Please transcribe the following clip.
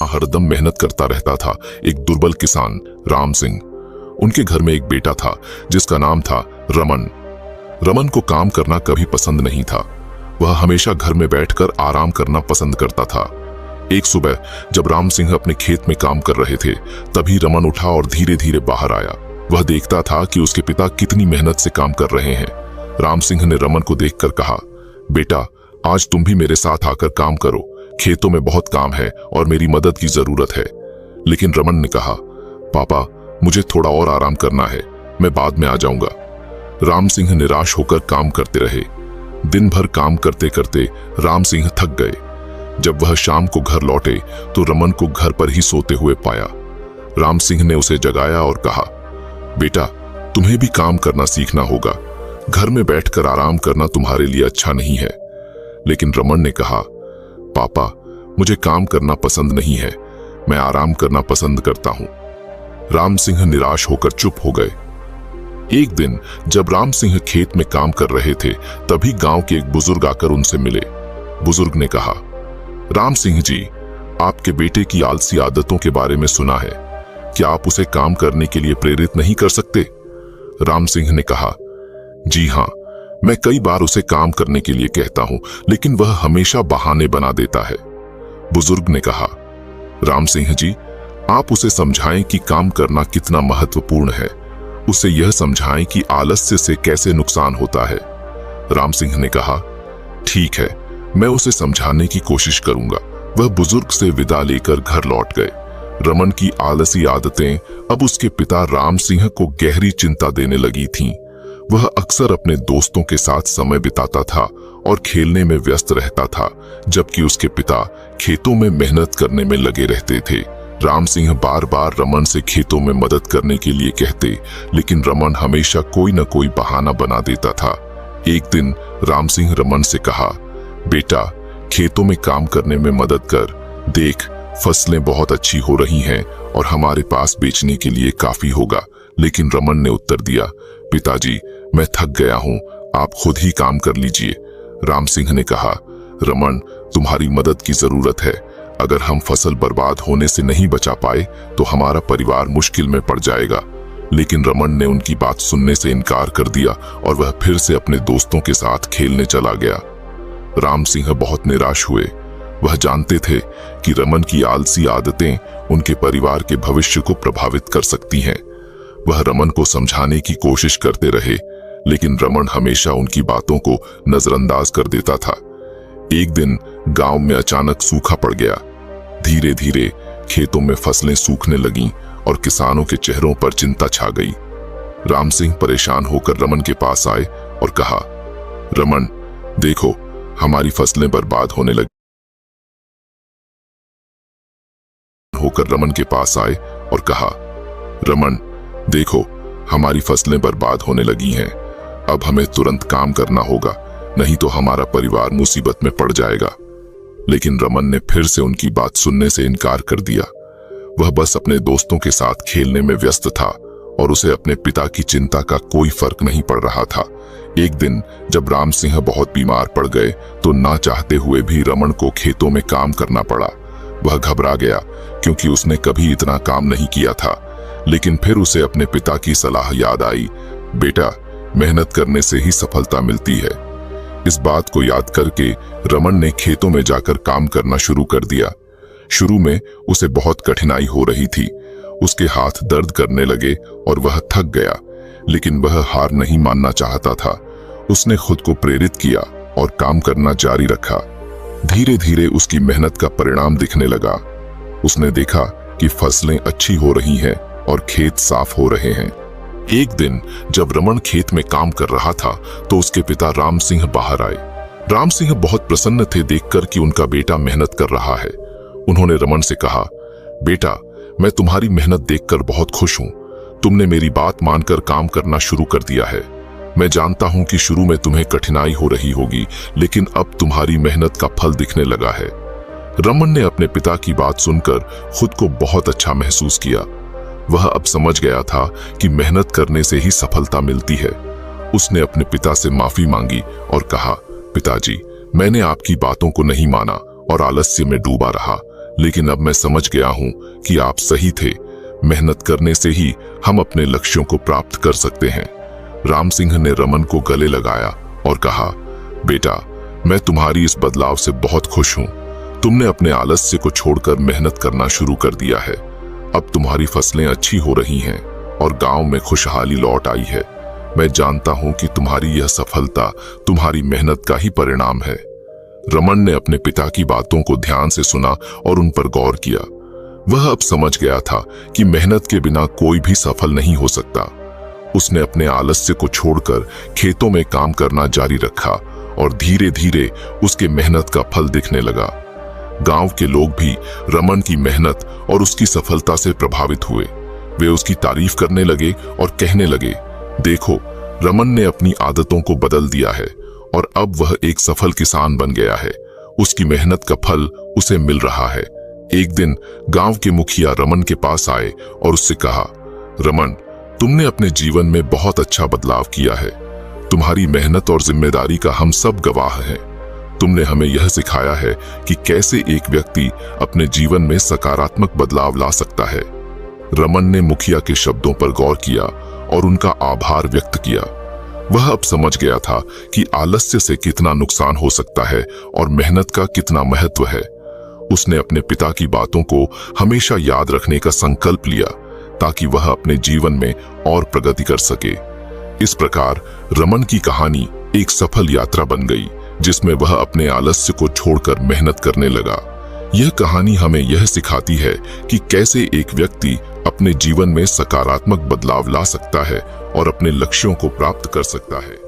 हरदम मेहनत करता रहता था। एक दुर्बल किसान राम सिंह, उनके घर में एक बेटा था जिसका नाम था रमन। रमन को काम करना कभी पसंद नहीं था। वह हमेशा घर में बैठकर आराम करना पसंद करता था। एक सुबह जब राम सिंह अपने खेत में काम कर रहे थे, तभी रमन उठा और धीरे धीरे बाहर आया। वह देखता था कि उसके पिता कितनी मेहनत से काम कर रहे हैं। राम सिंह ने रमन को देखकर कहा, बेटा, आज तुम भी मेरे साथ आकर काम करो। खेतों में बहुत काम है और मेरी मदद की जरूरत है। लेकिन रमन ने कहा, पापा, मुझे थोड़ा और आराम करना है, मैं बाद में आ जाऊंगा। राम सिंह निराश होकर काम करते रहे। दिन भर काम करते करते राम सिंह थक गए। जब वह शाम को घर लौटे तो रमन को घर पर ही सोते हुए पाया। राम सिंह ने उसे जगाया और कहा, बेटा, तुम्हें भी काम करना सीखना होगा। घर में बैठकर आराम करना तुम्हारे लिए अच्छा नहीं है। लेकिन रमन ने कहा, पापा, मुझे काम करना पसंद नहीं है, मैं आराम करना पसंद करता हूं। राम सिंह निराश होकर चुप हो गए। एक दिन जब राम सिंह खेत में काम कर रहे थे, तभी गांव के एक बुजुर्ग आकर उनसे मिले। बुजुर्ग ने कहा, राम सिंह जी, आपके बेटे की आलसी आदतों के बारे में सुना है, क्या आप उसे काम करने के लिए प्रेरित नहीं कर सकते? राम सिंह ने कहा, जी हाँ, मैं कई बार उसे काम करने के लिए कहता हूं, लेकिन वह हमेशा बहाने बना देता है। बुजुर्ग ने कहा, राम सिंह जी, आप उसे समझाएं कि काम करना कितना महत्वपूर्ण है। उसे यह समझाएं कि आलस्य से कैसे नुकसान होता है। राम सिंह ने कहा, ठीक है, मैं उसे समझाने की कोशिश करूंगा। वह बुजुर्ग से विदा लेकर घर लौट गए। रमन की आलसी आदतें अब उसके पिता राम सिंह को गहरी चिंता देने लगी थीं। वह अक्सर अपने दोस्तों के साथ समय बिताता था और खेलने में व्यस्त रहता था, जबकि उसके पिता खेतों में मेहनत करने में लगे रहते थे। राम सिंह बार बार रमन से खेतों में मदद करने के लिए कहते, लेकिन रमन हमेशा कोई न कोई बहाना बना देता था। एक दिन राम सिंह रमन से कहा, बेटा, खेतों में काम करने में मदद कर। देख, फसलें बहुत अच्छी हो रही हैं और हमारे पास बेचने के लिए काफी होगा। लेकिन रमन ने उत्तर दिया, पिताजी, मैं थक गया हूं, आप खुद ही काम कर लीजिए। राम सिंह ने कहा, रमन, तुम्हारी मदद की जरूरत है। अगर हम फसल बर्बाद होने से नहीं बचा पाए तो हमारा परिवार मुश्किल में पड़ जाएगा। लेकिन रमन ने उनकी बात सुनने से इनकार कर दिया और वह फिर से अपने दोस्तों के साथ खेलने चला गया। राम सिंह बहुत निराश हुए। वह जानते थे कि रमन की आलसी आदतें उनके परिवार के भविष्य को प्रभावित कर सकती हैं। वह रमन को समझाने की कोशिश करते रहे, लेकिन रमन हमेशा उनकी बातों को नजरअंदाज कर देता था। एक दिन गांव में अचानक सूखा पड़ गया। धीरे धीरे खेतों में फसलें सूखने लगीं और किसानों के चेहरों पर चिंता छा गई। राम सिंह परेशान होकर रमन के पास आए और कहा, रमन, देखो, हमारी फसलें बर्बाद होने लगी। होकर रमन के पास आए और कहा, रमन, देखो, हमारी फसलें बर्बाद होने लगी हैं। अब हमें तुरंत काम करना होगा, नहीं तो हमारा परिवार मुसीबत में पड़ जाएगा। लेकिन रमन ने फिर से उनकी बात सुनने से इनकार कर दिया। वह बस अपने दोस्तों के साथ खेलने में व्यस्त था और उसे अपने पिता की चिंता का कोई फर्क नहीं पड़ रहा था। एक दिन जब राम सिंह बहुत बीमार पड़ गए तो ना चाहते हुए भी रमन को खेतों में काम करना पड़ा। वह घबरा गया क्योंकि उसने कभी इतना काम नहीं किया था। लेकिन फिर उसे अपने पिता की सलाह याद आई, बेटा, मेहनत करने से ही सफलता मिलती है। इस बात को याद करके रमन ने खेतों में जाकर काम करना शुरू कर दिया। शुरू में उसे बहुत कठिनाई हो रही थी। उसके हाथ दर्द करने लगे और वह थक गया, लेकिन वह हार नहीं मानना चाहता था। उसने खुद को प्रेरित किया और काम करना जारी रखा। धीरे धीरे उसकी मेहनत का परिणाम दिखने लगा। उसने देखा कि फसलें अच्छी हो रही हैं और खेत साफ हो रहे हैं। एक दिन जब रमन खेत में काम कर रहा था तो उसके पिता राम सिंह बाहर आए। राम सिंह बहुत प्रसन्न थे देखकर कि उनका बेटा मेहनत कर रहा है। उन्होंने रमन से कहा, बेटा, मैं तुम्हारी मेहनत देखकर बहुत खुश हूं। तुमने मेरी बात मानकर काम करना शुरू कर दिया है। मैं जानता हूं कि शुरू में तुम्हें कठिनाई हो रही होगी, लेकिन अब तुम्हारी मेहनत का फल दिखने लगा है। रमन ने अपने पिता की बात सुनकर खुद को बहुत अच्छा महसूस किया। वह अब समझ गया था कि मेहनत करने से ही सफलता मिलती है। उसने अपने पिता से माफी मांगी और कहा, पिताजी, मैंने आपकी बातों को नहीं माना और आलस्य में डूबा रहा। लेकिन अब मैं समझ गया हूं कि आप सही थे। मेहनत करने से ही हम अपने लक्ष्यों को प्राप्त कर सकते हैं। राम सिंह ने रमन को गले लगाया और कहा, बेटा, मैं तुम्हारी इस बदलाव से बहुत खुश हूं। तुमने अपने आलस्य को छोड़कर मेहनत करना शुरू कर दिया है। अब तुम्हारी फसलें अच्छी हो रही हैं और गांव में खुशहाली लौट आई है। मैं जानता हूं कि तुम्हारी यह सफलता तुम्हारी मेहनत का ही परिणाम है। रमन ने अपने पिता की बातों को ध्यान से सुना और उन पर गौर किया। वह अब समझ गया था कि मेहनत के बिना कोई भी सफल नहीं हो सकता। उसने अपने आलस्य को छोड़कर खेतों में काम करना जारी रखा और धीरे धीरे उसके मेहनत का फल दिखने लगा। गांव के लोग भी रमन की मेहनत और उसकी सफलता से प्रभावित हुए। वे उसकी तारीफ करने लगे और कहने लगे, देखो, रमन ने अपनी आदतों को बदल दिया है और अब वह एक सफल किसान बन गया है। उसकी मेहनत का फल उसे मिल रहा है। एक दिन गांव के मुखिया रमन के पास आए और उससे कहा, रमन, तुमने अपने जीवन में बहुत अच्छा बदलाव किया है। तुम्हारी मेहनत और जिम्मेदारी का हम सब गवाह हैं। तुमने हमें यह सिखाया है कि कैसे एक व्यक्ति अपने जीवन में सकारात्मक बदलाव ला सकता है। रमन ने मुखिया के शब्दों पर गौर किया और उनका आभार व्यक्त किया। वह अब समझ गया था कि आलस्य से कितना नुकसान हो सकता है और मेहनत का कितना महत्व है। उसने अपने पिता की बातों को हमेशा याद रखने का संकल्प लिया ताकि वह अपने जीवन में और प्रगति कर सके। इस प्रकार रमन की कहानी एक सफल यात्रा बन गई, जिसमें वह अपने आलस्य को छोड़कर मेहनत करने लगा। यह कहानी हमें यह सिखाती है कि कैसे एक व्यक्ति अपने जीवन में सकारात्मक बदलाव ला सकता है और अपने लक्ष्यों को प्राप्त कर सकता है।